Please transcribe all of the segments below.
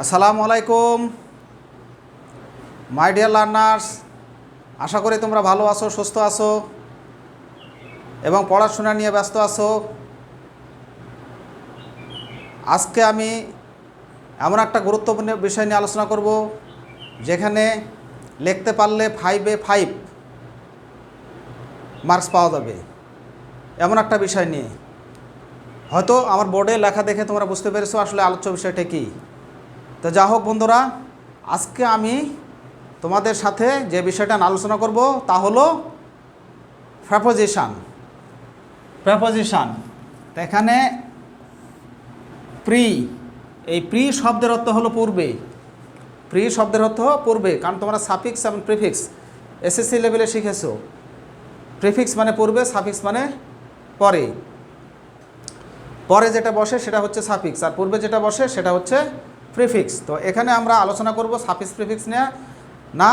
আসসালামু আলাইকুম my dear learners. আশা করি তোমরা ভালো আছো, সুস্থ আছো এবং পড়াশোনা নিয়ে ব্যস্ত আছো। আজকে আমি এমন একটা গুরুত্বপূর্ণ বিষয় নিয়ে আলোচনা করব, যেখানে লিখতে পারলে 5-এ 5 মার্কস পাওয়া যাবে, এমন একটা বিষয় নিয়ে। হয়তো আমার বোর্ডে লেখা দেখে তোমরা বুঝতে পেরেছো আসলে আলোচ্য বিষয়টা কী। তো যা হোক বন্ধুরা, আজকে আমি তোমাদের সাথে যে বিষয়টা আলোচনা করব তা হলো প্রেপোজিশন। তো এখানে এই প্রি শব্দের অর্থ হলো পূর্বে। প্রি শব্দের অর্থ পূর্বে, কারণ তোমরা সাফিক্স এবং প্রিফিক্স এসএসসি লেভেলে শিখেছো। প্রিফিক্স মানে পূর্বে, সাফিক্স মানে পরে। পরে যেটা বসে সেটা হচ্ছে সাফিক্স, আর পূর্বে যেটা বসে সেটা হচ্ছে প্রিফিক্স। তো এখানে আমরা আলোচনা করব সাফিক্স প্রিফিক্স নিয়ে না।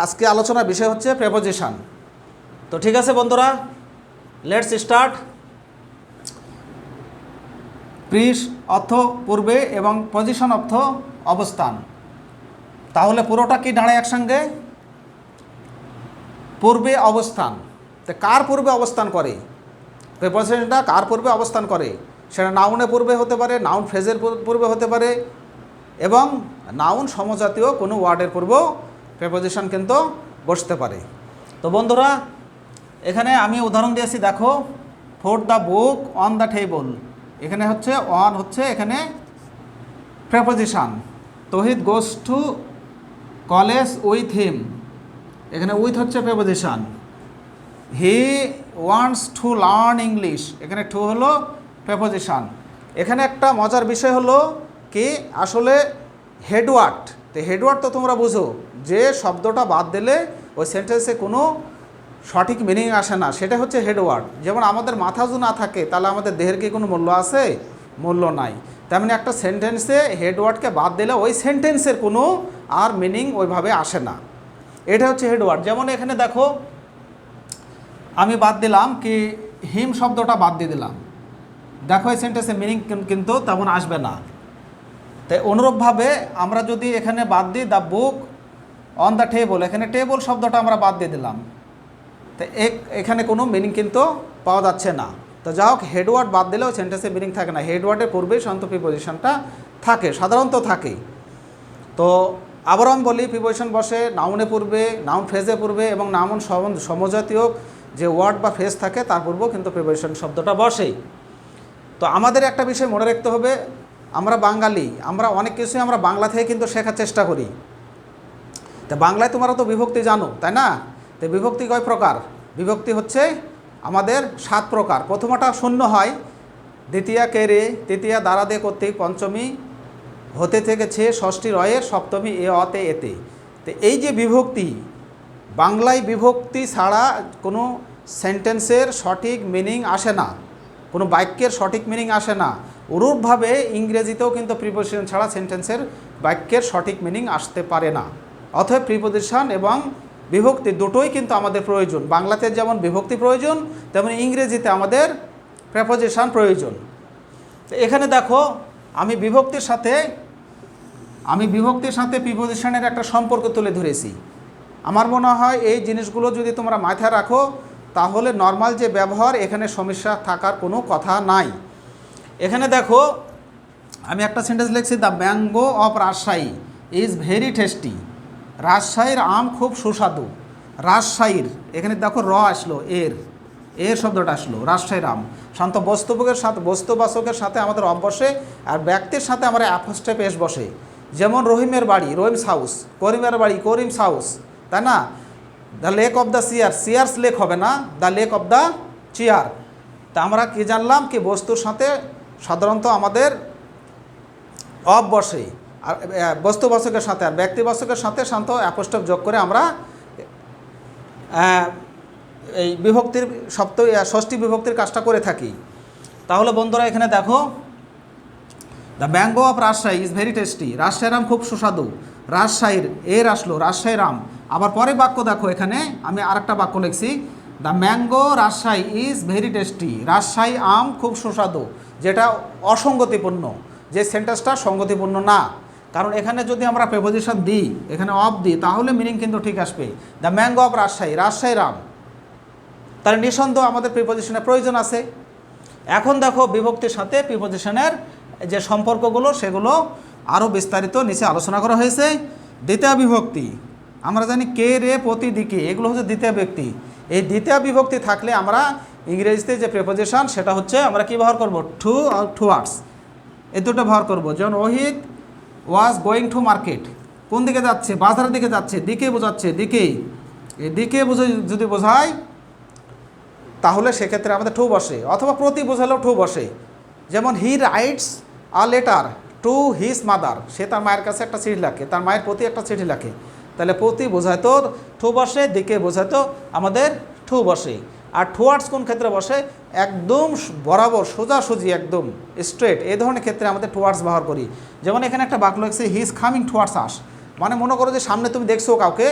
আজকে আলোচনার বিষয় হচ্ছে প্রেপোজিশন। তো ঠিক আছে বন্ধুরা, লেটস স্টার্ট। প্রি অর্থ পূর্বে এবং পজিশন অর্থ অবস্থান। তাহলে পুরোটা কি দাঁড়ায় একসঙ্গে? পূর্বে অবস্থান। তো কার পূর্বে অবস্থান করে? প্রেপোজিশনটা কার পূর্বে অবস্থান করে? সেটা নাউনের পূর্বে হতে পারে, নাউন ফ্রেজের পূর্বে হতে পারে, এবং নাউন সমজাতীয় কোনো ওয়ার্ডের পূর্বেও প্রেপোজিশন কিন্তু বসতে পারে। তো বন্ধুরা, এখানে আমি উদাহরণ দিয়েছি, দেখো, four the book on the table. এখানে হচ্ছে অন হচ্ছে এখানে preposition. Tohid goes to college with him, এখানে উইথ হচ্ছে preposition. He wants to learn English, এখানে টু হলো প্রেপোজিশন। এখানে একটা মজার বিষয় হলো কি, আসলে হেডওয়ার্ড। তো হেডওয়ার্ড তো তোমরা বুঝো, যে শব্দটা বাদ দিলে ওই সেন্টেন্সে কোনো সঠিক মিনিং আসে না, সেটা হচ্ছে হেডওয়ার্ড। যেমন আমাদের মাথা যদি না থাকে তাহলে আমাদের দেহের কি কোনো মূল্য আছে? মূল্য নাই। তেমনি একটা সেন্টেন্সে হেডওয়ার্ডকে বাদ দিলে ওই সেন্টেন্সের কোনো আর মিনিং ওইভাবে আসে না। এটা হচ্ছে হেডওয়ার্ড। যেমন এখানে দেখো, আমি বাদ দিলাম কি, হিম শব্দটা বাদ দিয়ে দিলাম, দেখো এই সেন্টেন্সের মিনিং কিন্তু তেমন আসবে না। তাই অনুরূপভাবে আমরা যদি এখানে বাদ দিই the book on the table, এখানে টেবল শব্দটা আমরা বাদ দিয়ে দিলাম, তো এখানে কোনো মিনিং কিন্তু পাওয়া যাচ্ছে না। তো যা হোক, হেডওয়ার্ড বাদ দিলেও সেন্টেন্সের মিনিং থাকে না। হেডওয়ার্ডের পূর্বেই সাধারণত প্রিপোজিশনটা থাকে, সাধারণত থাকে। তো আবার আমি বলি, প্রিপোজিশন বসে নাউনের পূর্বে, নাউন ফ্রেজের পূর্বে, এবং নাউন সমজাতীয় যে ওয়ার্ড বা ফ্রেজ থাকে তার পূর্বেও কিন্তু প্রিপোজিশন শব্দটা বসে। তো আমাদের একটা বিষয় মনে রাখতে হবে, আমরা বাঙালি, আমরা অনেক কিছুই আমরা বাংলা থেকে কিন্তু শেখার চেষ্টা করি। তা বাংলায় তোমরা তো বিভক্তি জানো, তাই না? তো বিভক্তি কয় প্রকার? বিভক্তি হচ্ছে আমাদের 7 প্রকার। প্রথমটা শূন্য হয়, দ্বিতীয়া কেরে, তৃতীয়া দ্বারাদে কর্তৃক, পঞ্চমী হতে থেকেছে, ষষ্ঠী রয়ের, সপ্তমী এ অতে এতে। তো এই যে বিভক্তি, বাংলায় বিভক্তি ছাড়া কোনো সেন্টেন্সের সঠিক মিনিং আসে না, কোনো বাক্যের সঠিক মিনিং আসে না। অনুরূপভাবে ইংরেজিতেও কিন্তু প্রিপোজিশন ছাড়া সেন্টেন্সের বাক্যের সঠিক মিনিং আসতে পারে না। অতএব প্রিপোজিশন এবং বিভক্তি দুটোই কিন্তু আমাদের প্রয়োজন। বাংলাতে যেমন বিভক্তি প্রয়োজন, তেমন ইংরেজিতে আমাদের প্রেপোজিশন প্রয়োজন। তো এখানে দেখো, আমি বিভক্তির সাথে প্রিপোজিশনের একটা সম্পর্ক তুলে ধরেছি। আমার মনে হয় এই জিনিসগুলো যদি তোমরা মাথায় রাখো, তাহলে নর্মাল যে ব্যবহার, এখানে সমস্যা থাকার কোনো কথা নাই। এখানে দেখো, আমি একটা সেন্টেন্স লিখছি, the mango of Rajshahi is very tasty. রাজশাহীর আম খুব সুস্বাদু। রাজশাহীর, এখানে দেখো র আসলো, এর শব্দটা আসলো, রাজশাহীর আম। শান্ত বস্তুবাচকের সাথে আমাদের অফ বসে, আর ব্যক্তির সাথে আমরা অ্যাপোস্ট্রফ এস বসে। যেমন রহিমের বাড়ি, রহিমস হাউস, করিমের বাড়ি, করিমস হাউস, তাই না? The lake of the সিয়ার্স lake হবে না, the lake of the chair. তা আমরা কি জানলাম কি, বস্তুর সাথে সাধারণত আমাদের অফ বসে, আর বস্তুবাচকের সাথে আর ব্যক্তিবাচকের সাথে শান্ত অ্যাপোস্ট্রফ যোগ করে আমরা এই বিভক্তির ষষ্ঠী বিভক্তির কাজটা করে থাকি। তাহলে বন্ধুরা, এখানে দেখো, the mango of Rajshahi is very tasty. রাজশাহীর আম খুব সুস্বাদু। রাজশাহীর এর আসলো, রাজশাহীর আম। আবার পরে বাক্য দেখো, এখানে আমি আরেকটা বাক্য লিখছি, the mango Rajshahi is very tasty. Rajshahi আম খুব সুস্বাদু, যেটা অসঙ্গতিপূর্ণ, যে সেন্টেন্সটা সঙ্গতিপূর্ণ না। কারণ এখানে যদি আমরা প্রেপোজিশন দিই, এখানে অফ দিই, তাহলে মিনিং কিন্তু ঠিক আসবে। দ্য ম্যাঙ্গো অফ রাজশাহী, রাজশাহীর আম, তাহলে নিঃসন্দেহ আমাদের প্রিপোজিশনের প্রয়োজন আছে। এখন দেখো বিভক্তির সাথে প্রিপোজিশনের যে সম্পর্কগুলো সেগুলো আরও বিস্তারিত নিচে আলোচনা করা হয়েছে। দ্বিতীয় বিভক্তি, আমরা জানি কে, রে, প্রতি, দিকে, এগুলো হচ্ছে দ্বিতীয় ব্যক্তি। এই দ্বিতীয় বিভক্তি থাকলে আমরা ইংরেজিতে যে প্রিপোজিশন সেটা হচ্ছে আমরা কী ব্যবহার করব, টু আর টুয়ার্ডস, এই দুটো ব্যবহার করব। যেমন Rohit was going to market, কোন দিকে যাচ্ছে, বাজারের দিকে যাচ্ছে, দিকে বোঝাচ্ছে, দিকে, এই দিকে যদি বোঝায় তাহলে সেক্ষেত্রে আমাদের টু বসে, অথবা প্রতি বোঝালেও টু বসে। যেমন he writes a letter to his mother, সে তার মায়ের কাছে একটা চিঠি লেখে, তার মায়ের প্রতি একটা চিঠি লেখে, তাহলে প্রতি বোঝাইতো টু বসে, দিকে বোঝাইতো আমাদের টু বসে। আর টুয়ার্ডস কোন ক্ষেত্রে বসে, একদম বরাবর সোজাসুজি একদম স্ট্রেট, এই ধরনের ক্ষেত্রে আমাদের টুয়ার্ডস ব্যবহার করি। যেমন এখানে একটা বাক্য লিখছে হি ইজ কামিং টুয়ার্ডস আস, মানে মনে করো যে সামনে তুমি দেখছো কাউকে,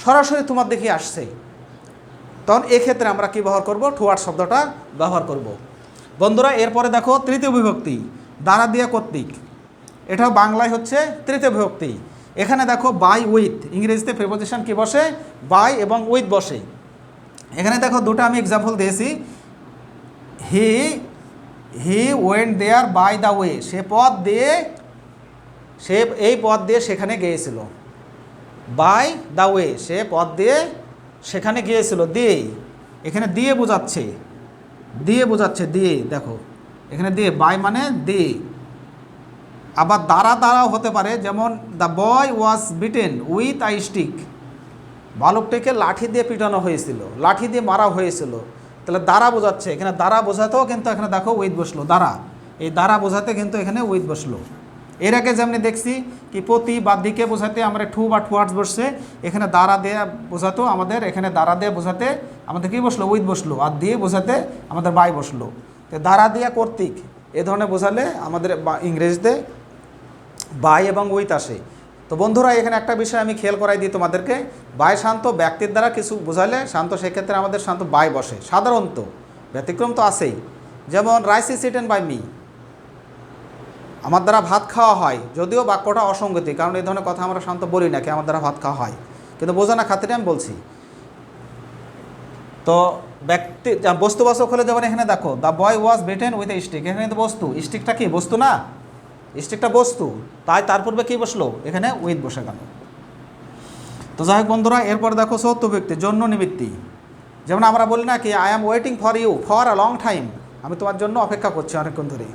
সরাসরি তোমার দিকে আসছে, তখন এক্ষেত্রে আমরা কি ব্যবহার করব, টুয়ার্ডস শব্দটা ব্যবহার করব। বন্ধুরা এরপরে দেখো তৃতীয় বিভক্তি, দ্বারা দিয়ে কর্তৃক, এটাও বাংলায় হচ্ছে তৃতীয় বিভক্তি। এখানে দেখো বাই উইথ, ইংরেজিতে প্রিপোজিশন কি বসে, বাই এবং উইথ বসে। এখানে দেখো দুটো আমি এক্সাম্পল দিয়েছি। He he went there by the way, সে এই পথ দিয়ে সেখানে গিয়েছিল। বাই দ্য ওয়ে, সে পথ দিয়ে সেখানে গিয়েছিল, দিয়ে, এখানে দিয়ে বোঝাচ্ছে, দিয়ে, দেখো এখানে দিয়ে, বাই মানে দিয়ে। আবার দ্বারাও হতে পারে, যেমন the boy was beaten with a stick, বালকটিকে লাঠি দিয়ে পিটানো হয়েছিল, লাঠি দিয়ে মারা হয়েছিল, তাহলে দ্বারা বোঝাচ্ছে, এখানে দ্বারা বোঝাতেও কিন্তু এখানে দেখো উইথ বসলো, দ্বারা, এই দ্বারা বোঝাতে কিন্তু এখানে উইথ বসলো। এর আগে যেমনি দেখছি কি প্রতি বা দিকে বোঝাতে আমরা টু বা টুয়ার্ডস বসছে, এখানে দ্বারা দেয়া বোঝাতো আমাদের, এখানে দ্বারা দিয়ে বোঝাতে আমাদের কী বসলো, উইথ বসলো, আর দিয়ে বোঝাতে আমাদের বাই বসলো। তো দ্বারা দিয়া কর্তৃক এ ধরনের বোঝালে আমাদের ইংরেজিতে বাই এবং উইথ আসে। তো বন্ধুরা এখানে একটা বিষয় আমি খেয়াল করাই দিই তোমাদেরকে, বাই শান্ত ব্যক্তির দ্বারা কিছু বোঝালে শান্ত, সেক্ষেত্রে আমাদের শান্ত বাই বসে সাধারণত, ব্যতিক্রম তো আছেই। যেমন rice is eaten by me, আমার দ্বারা ভাত খাওয়া হয়, যদিও বাক্যটা অসঙ্গতি, কারণ এই ধরনের কথা আমরা শান্ত বলি না কি আমার দ্বারা ভাত খাওয়া হয়, কিন্তু বোঝানোর খাতিরে আমি বলছি। তো ব্যক্তি বস্তুবাচক হলে যেমন এখানে দেখো the boy was beaten with a stick, এখানে কিন্তু বস্তু, স্টিকটা কি বস্তু না, স্টিকটা বস্তু, তাই তার পূর্বে কী বসলো, এখানে উইথ বসে গেল। তো যাই হোক বন্ধুরা এরপর দেখো চতুর্থ ব্যক্তি, জন্য নিমিত্তি, যেমন আমরা বলি না কি I am waiting for you for a long time, আমি তোমার জন্য অপেক্ষা করছি অনেকক্ষণ ধরে।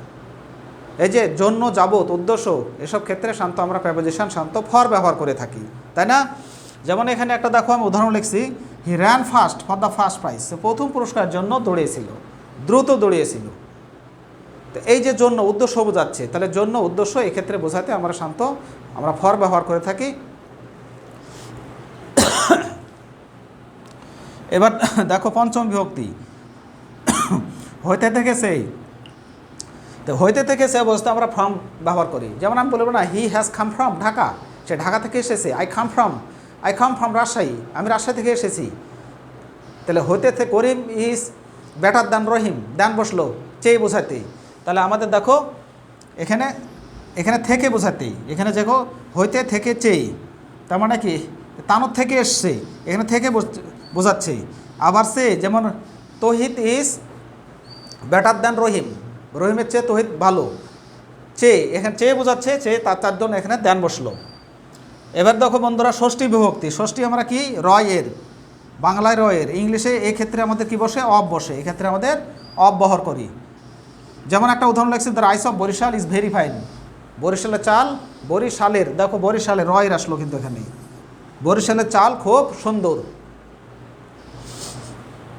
এই যে জন্য, যাবত, উদ্দেশ্য, এসব ক্ষেত্রে শান্ত আমরা প্রেপোজিশন শান্ত ফর ব্যবহার করে থাকি, তাই না? যেমন এখানে একটা দেখো আমি উদাহরণ লিখছি, he ran fast for the first prize, প্রথম পুরস্কারের জন্য দৌড়িয়েছিল, দ্রুত দৌড়িয়েছিল। তো এই যে জন্য উদ্দেশ্য বোঝাচ্ছে, তাহলে জন্য উদ্দেশ্য এক্ষেত্রে বোঝাতে আমরা শান্ত আমরা ফর ব্যবহার করে থাকি। এবার দেখো পঞ্চম বিভক্তি, হইতে থেকে সেই, তো হইতে থেকে সে অবস্থা আমরা ফ্রম ব্যবহার করি। যেমন আমি বলবো না he has come from Dhaka, সে ঢাকা থেকে এসেছে। আই কাম ফ্রম রাজশাহী, আমি রাজশাহী থেকে এসেছি। তাহলে হইতে থেকে Karim is better than Rahim, than বসলো চেয়ে বোঝাতে, তাহলে আমাদের দেখো এখানে থেকে বোঝাতেই, এখানে দেখো হইতে থেকে চেয়ে, তার মানে কি তানোর থেকে এসছে, এখানে থেকে বোঝাচ্ছে। আবার সে যেমন তহিদ ইজ বেটার দ্যান রহিম, রহিমের চেয়ে তহিদ ভালো, চেয়ে এখানে চেয়ে বোঝাচ্ছে, চেয়ে তার জন্য এখানে দ্যান বসলো। এবার দেখো বন্ধুরা ষষ্ঠী বিভক্তি, ষষ্ঠী আমরা কি রয়ের, বাংলায় রয়ের, ইংলিশে এক্ষেত্রে আমাদের কি বসে, অফ বসে, এক্ষেত্রে আমাদের অফ ব্যবহার করি। যেমন একটা উদাহরণ লাগছে the rice of Barishal is very fine, বরিশালের চাল, বরিশালের, দেখো বরিশালের রয়ের আসলো কিন্তু এখানে, বরিশালের চাল খুব সুন্দর।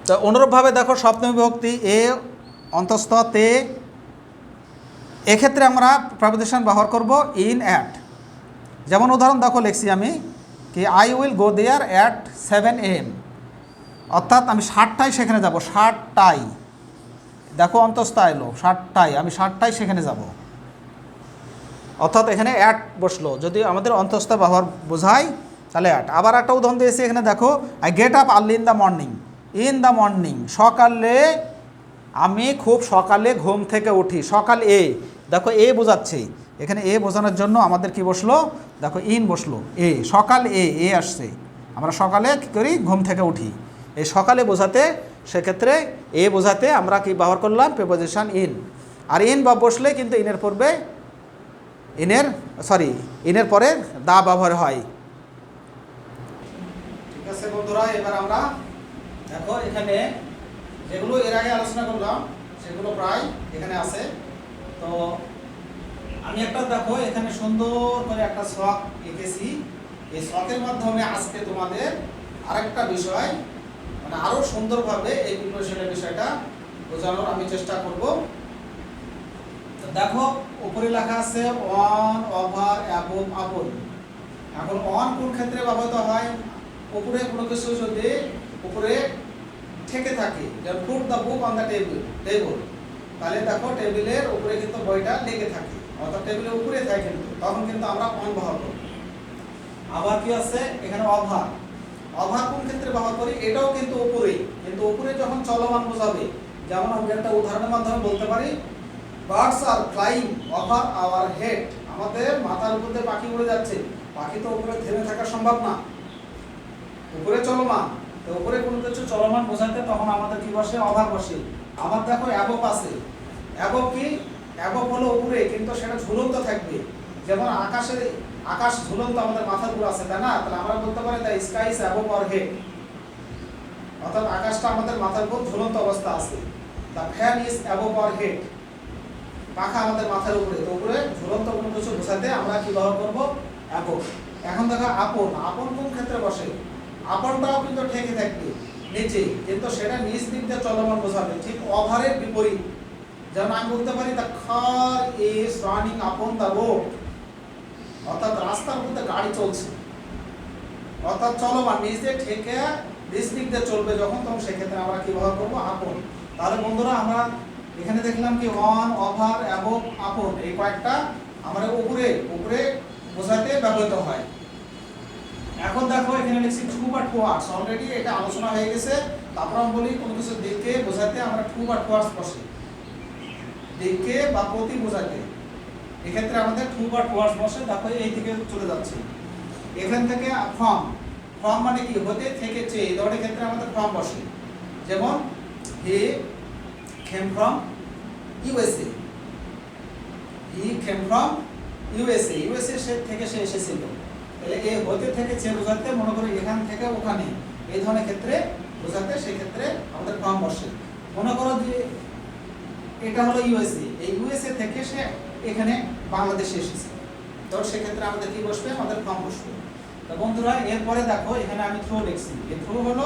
তো অনুরূপভাবে দেখো সপ্তমী বিভক্তি এ অন্তস্থ তে, এক্ষেত্রে আমরা প্রিপোজিশন ব্যবহার করব ইন অ্যাট। যেমন উদাহরণ দেখো লিখছি আমি কি I will go there at 7 AM, অর্থাৎ আমি 7টায় সেখানে যাব, 7টায়, দেখো অন্তস্থ এলো 7টায়, আমি 7টায় সেখানে যাব, অর্থাৎ এখানে অ্যাট বসলো। যদি আমাদের অন্তস্থ ব্যবহার বোঝায় তাহলে অ্যাট। আবার একটা উদাহরণ দিয়েছি এখানে দেখো I get up early in the morning, সকালে, আমি খুব সকালে ঘুম থেকে উঠি, সকাল এ, দেখো এ বোঝাচ্ছে, এখানে এ বোঝানোর জন্য আমাদের কি বসলো, দেখো ইন বসলো, এ সকাল, এ আসছে, আমরা সকালে কী করি, ঘুম থেকে উঠি, এই সকালে বোঝাতে, সেক্ষেত্রে এ বোঝাতে আমরা কি ব্যবহার করলাম, প্রিপোজিশন ইন। আর ইন বা বসলে কিন্তু ইনের পূর্বে ইনের পরে দা ব্যবহার হয়। ঠিক আছে বন্ধুরা, এবার আমরা দেখো এখানে যেগুলো এর আগে আলোচনা করলাম সেগুলো প্রায় এখানে আছে। তো আমি একটা দেখো এখানে সুন্দর করে একটা ছক এঁকেছি, এই ছকের মাধ্যমে আজকে তোমাদের আরেকটা বিষয়, মানে আরো সুন্দরভাবে এই প্রিপারেশনের বিষয়টা বোঝানোর আমি চেষ্টা করব। তো দেখো উপরে লেখা আছে অন, ওভার, অ্যাবভ, আপন। এখন অন কোন ক্ষেত্রে ব্যবহৃত হয়, উপরে কোনো কিছু যদি উপরে ঠেকে থাকে, যেমন put the book on the table, তাহলে দেখো টেবিলের উপরে কিন্তু বইটা লেগে থাকে, অর্থাৎ টেবিলের উপরে থাকে, কিন্তু তখন কিন্তু আমরা অন ব্যবহার করি। আবার কি আছে এখানে ওভার, ওভার কোন ক্ষেত্রে ব্যবহার করি, এটাও কিন্তু উপরে, কিন্তু উপরে যখন চলমান বোঝাবে, যেমন আমরা একটা উদাহরণের মাধ্যমে বলতে পারি birds are flying over our head, আমাদের মাথার উপর দিয়ে পাখি উড়ে যাচ্ছে, পাখি তো উপরে থেমে থাকা সম্ভব না, উপরে চলমান, তো উপরে কোনো কিছু চলমান বোঝাতে তখন আমাদের কি বসে, ওভার বসে। আবার দেখো অ্যাবভ আছে, অ্যাবভ কি, অ্যাবভ হলো উপরে, কিন্তু সেটা ঝুলন্ত থাকবে, যেমন আকাশ ঝুলন্ত আমাদের মাথার উপর আছে, তাই না, তাহলে আমরা বলতে পারি the sky is above our head, অর্থাৎ আকাশটা আমাদের মাথার উপর ঝুলন্ত অবস্থা আছে। The fan is above our head, পাখা আমাদের মাথার উপরে, তো উপরে ঝুলন্ত কোনো কিছু বোঝাতে আমরা কি ব্যবহার করব, অ্যাবভ। এখন দেখো আপন, আপন কোন ক্ষেত্রে বসে, আপনটাও কিন্তু ঠেকে থাকবে নিচে, কিন্তু সেটা নিচ দিক দিয়ে চলমান বোঝাবে, ঠিক ওভারের বিপরীত। যেমন আমি বলতে পারি the car is running upon the road, অর্থাৎ রাস্তার মধ্যে গাড়ি চলছে, অর্থাৎ চলমান, নিচ দিয়ে ঠেকে নিচ দিক দিয়ে চলবে যখন, তখন সেক্ষেত্রে আমরা কি ব্যবহার করবো, আপন। তাহলে বন্ধুরা আমরা এখানে দেখলাম কি অন, ওভার, অ্যাবভ, আপন, এই কয়েকটা আমরা উপরে বোঝাতে ব্যবহৃত হয়। এখন দেখো এখানে লিখছি টু বা টুয়ার্ডস, অলরেডি এটা আলোচনা হয়ে গেছে। তারপর আমি বলি কোনো কিছু দিকে বোঝাতে আমরা টু বা টুয়ার্ডস বসে, দিকে বা প্রতি বোঝাতে, এক্ষেত্রে আমাদের টু বা টুয়ার্ডস বসে। দেখো এই দিকে চলে যাচ্ছে, এখান থেকে ফ্রম, ফ্রম মানে কি, হতে, থেকে, চেয়ে, এই ধরনের ক্ষেত্রে আমাদের ফ্রম বসে। যেমন হি came from USA, he came from USA, USA থেকে সে এসেছিল, তাহলে এই হতে থেকে সে বোঝাতে, মনে করো এখান থেকে ওখানে, এই ধরনের ক্ষেত্রে বোঝাতে, সেই ক্ষেত্রে আমাদের ফ্রম বসে। মনে করো যে এটা হলো ইউএসএ, এই ইউএসএ থেকে সে এখানে বাংলাদেশে এসেছে, তো সেক্ষেত্রে আমাদের কি বসবে, আমাদের ফ্রম বসবে। তো বন্ধুরা এরপরে দেখো এখানে আমি থ্রু লিখছি, এই থ্রু হলো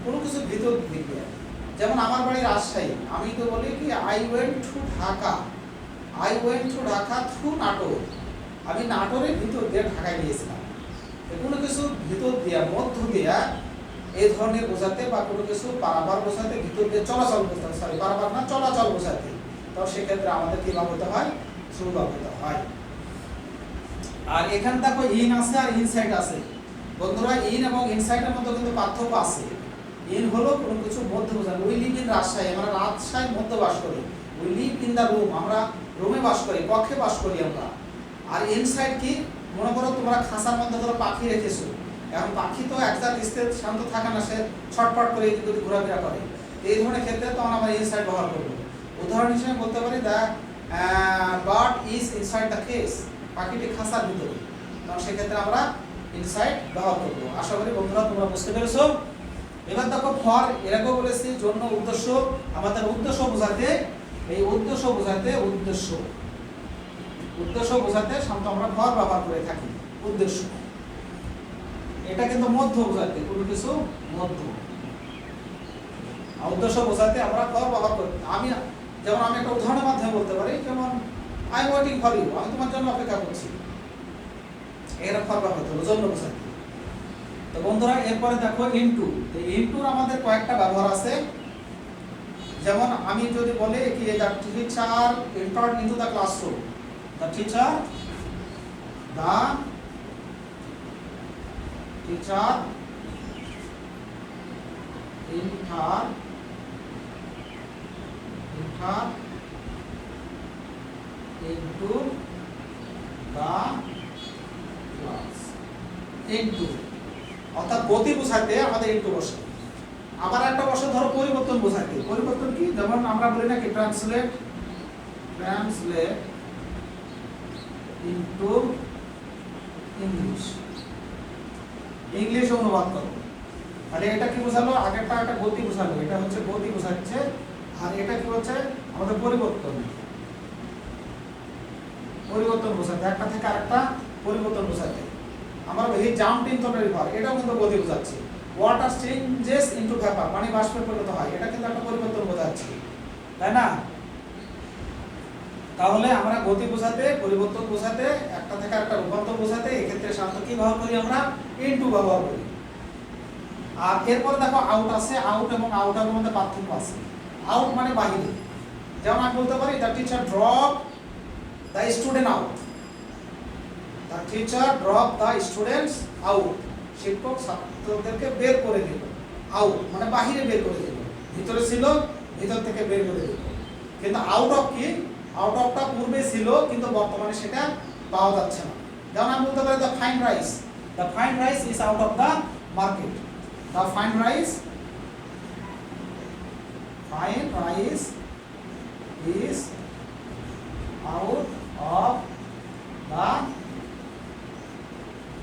কোনো কিছু ভিতর দিকে, যেমন আমার বাড়ি রাজশাহী, আমি তো বলি কি I went to Dhaka, I went to Dhaka through Natore, আমি নাটোরের ভিতর দিয়ে ঢাকায় গিয়েছিলাম। কোনো কিছু ভিতর দিয়া, মধ্য দিয়া, এই ধরনের বোঝাতে, বা কোনো কিছু পারাবার বোঝাতে, ভিতর দিয়ে চলাচল বোঝাতে, সরি পারাবার না, চলাচল বোঝাতে, তো সেক্ষেত্রে আমাদের কি ব্যবহৃত হয়, থ্রু ব্যবহৃত হয়। আর এখানে দেখো ইন আছে আর ইনসাইড আছে, বন্ধুরা ইন এবং ইনসাইডের মধ্যে কিন্তু পার্থক্য আছে। ইন হলো কোনো কিছু মধ্যে বোঝানো, উই লিভ ইন রাজশাহী, আমরা রাজশাহীর মধ্যে বাস করি, we live in the room, আমরা রুমে বাস করি, কক্ষে বাস করি আমরা। আর ইনসাইড কি, মনে করো তোমরা খাঁচার মধ্যে ধরো পাখি রেখেছো, এখন পাখি তো একটা স্থির শান্ত থাকে না, সে ছটফট করে এদিক ওদিক ঘোরাফেরা করে, এই ধরনের ক্ষেত্রে তখন আমরা ইনসাইড ব্যবহার করবো। উদাহরণ হিসেবে বলতে পারি the bird is inside the case, পাখিটি খাঁচার ভিতরে, তখন সেক্ষেত্রে আমরা ইনসাইড ব্যবহার করবো। আশা করি বন্ধুরা তোমরা বুঝতে পেরেছো। এবার দেখো ফর, এরকম বলেছি জন্য, উদ্দেশ্য, আমাদের উদ্দেশ্য বোঝাতে, এই উদ্দেশ্য বোঝাতে, উদ্দেশ্য বোঝাতে সাধারণত আমরা ফর ব্যবহার করে থাকি, উদ্দেশ্য। এটা কিন্তু মধ্য বোঝাতে, কোনো কিছু মধ্য, উদ্দেশ্য বোঝাতে আমরা ফর ব্যবহার করি। যেমন আমি একটা উদাহরণের মাধ্যমে বলতে পারি, যেমন I am waiting for you, আমি তোমার জন্য অপেক্ষা করছি, এরা ফর ব্যবহার করতে, জন্য বোঝাতে। তো বন্ধুরা এরপরে দেখো ইনটু, ইনটুর আমাদের কয়েকটা ব্যবহার আছে। যেমন আমি যদি বলি কি the teacher entered into the classroom, the teacher entered into the class into, অর্থাৎ গতি বোঝাতে আমাদের ইনটু বসে। আবার একটা বসে ধরো পরিবর্তন বোঝাতে। পরিবর্তন কি, যেমন আমরা বলি নাকি ট্রান্সলেট ইনটু ইংলিশ, ইংলিশে অনুবাদ করো। তাহলে এটা কি বোঝালো, আগেরটা একটা গতি বোঝালো, এটা হচ্ছে গতি বোঝাচ্ছে, আর এটা কি হচ্ছে আমাদের পরিবর্তন বোঝাতে, একটা থেকে আরেকটা পরিবর্তন বোঝাতে। আমরা এই জাম্প ইনটু দ্য রিভার, এটাও কিন্তু গতি বোঝাচ্ছে। ওয়াটার চেঞ্জেস ইনটু ভেপার, পানি বাষ্পে পরিণত হয়, এটা কিন্তু একটা পরিবর্তন বোঝাচ্ছে, তাই না? তাহলে আমরা গতি বোঝাতে, পরিবর্তন বোঝাতে, একটা থেকে আরেকটা রূপান্তর বোঝাতে এক্ষেত্রে সাধারণত কি ব্যবহার করি আমরা, ইনটু ব্যবহার করি। আর এরপরে দেখো আউট আছে, আউট এবং আউটারের মধ্যে পার্থক্য আছে। আউট মানে বাহিরে, যেমন আমি বলতে পারি the teacher drop the student out, the teacher drop the students out, শিক্ষক ছাত্রদেরকে বের করে দিল। আউট মানে বাহিরে বের করে দিল, ভিতরে ছিল ভিতর থেকে বের করে দিল। কিন্তু আউট অফ কি, আউট অফটা পূর্বে ছিল কিন্তু বর্তমানে সেটা পাওয়া যাচ্ছে না। যেমন আমি বলতে পারি the fine rice is out of the market, the fine rice is out of the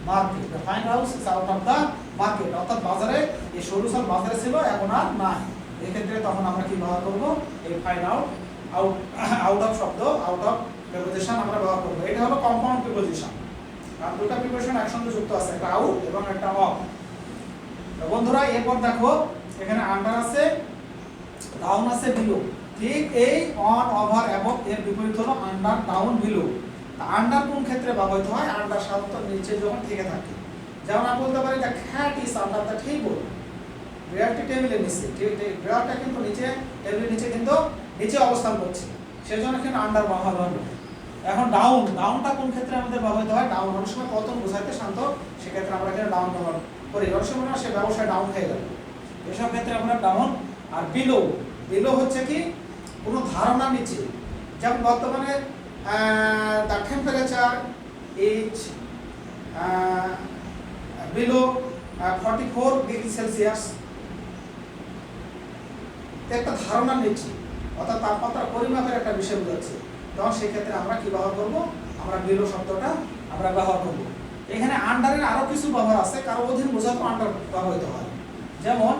market, the fine house is out of the market, অর্থাৎ বাজারে এই সরু সাল বাজারে ছিল এখন আর নাই। এক্ষেত্রে তখন আমরা কি ব্যবহার করব, এই ফাইন আউট অফ শব্দ, আউট অফ প্রিপোজিশন আমরা ব্যবহার করব। এটা হলো কম্পাউন্ড প্রিপোজিশন, কারণ দুটো প্রিপোজিশন একসঙ্গে যুক্ত আছে, একটা আউট এবং একটা অফ। তো বন্ধুরা এরপর দেখো এখানে আন্ডার আছে, ডাউন আছে, বিলো। ঠিক এই অন, ওভার, অ্যাবভ এর বিপরীত হলো আন্ডার, ডাউন, বিলো। আন্ডার কোন ক্ষেত্রে ব্যবহৃত হয়, আন্ডার সাধারণত নিচে যখন থেকে থাকে। যেমন আমি বলতে পারি the cat is under the table, বিড়ালটি টেবিলের নিচে, বিড়ালটা কিন্তু নিচে, টেবিলের নিচে কিন্তু নিচে অবস্থান করছে, সেজন্য কিন্তু আন্ডার ব্যবহার হলো। এখন ডাউনটা কোন ক্ষেত্রে আমাদের ব্যবহৃত হয়, ডাউন অনেক সময় পতন বোঝাইতে শান্ত, সেক্ষেত্রে আমরা এখানে ডাউন ব্যবহার করি। অনেক সময় না সে ব্যবসায় ডাউন হয়ে গেল, এসব ক্ষেত্রে আমরা ডাউন। আর বিলো হচ্ছে কি কোনো ধারণার নিচে, যেমন বর্তমানে the temperature is below 44 degree Celsius, একটা ধারণার নিচে, অর্থাৎ তাপমাত্রা পরিমাপের একটা বিষয় বোঝাচ্ছে। তখন সেক্ষেত্রে আমরা কি ব্যবহার করব, আমরা বিলো শব্দটা আমরা ব্যবহার করব। এখানে আন্ডারের আরো কিছু ব্যবহার আছে, কারো অধীন বোঝাতে আন্ডার ব্যবহৃত হয়। যেমন